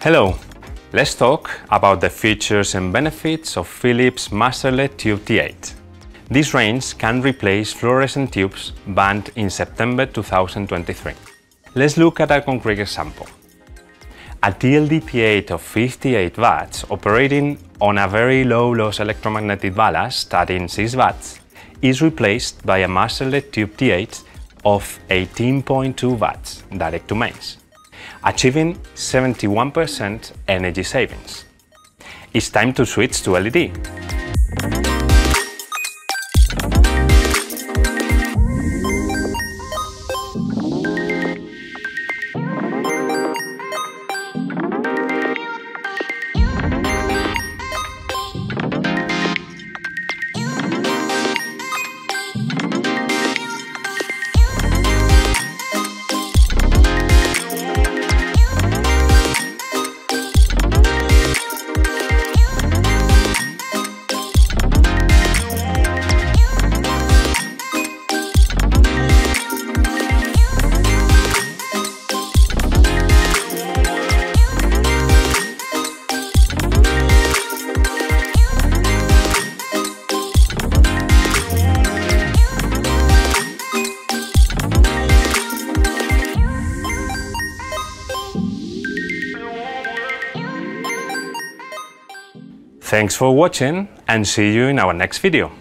Hello, let's talk about the features and benefits of Philips MASTER LEDtube T8. This range can replace fluorescent tubes banned in September 2023. Let's look at a concrete example. A TL-D T8 of 58 watts operating on a very low loss electromagnetic ballast starting 6 watts is replaced by a MASTER LEDtube T8 of 18.2 watts direct to mains, achieving 71% energy savings. It's time to switch to LED. Thanks for watching and see you in our next video.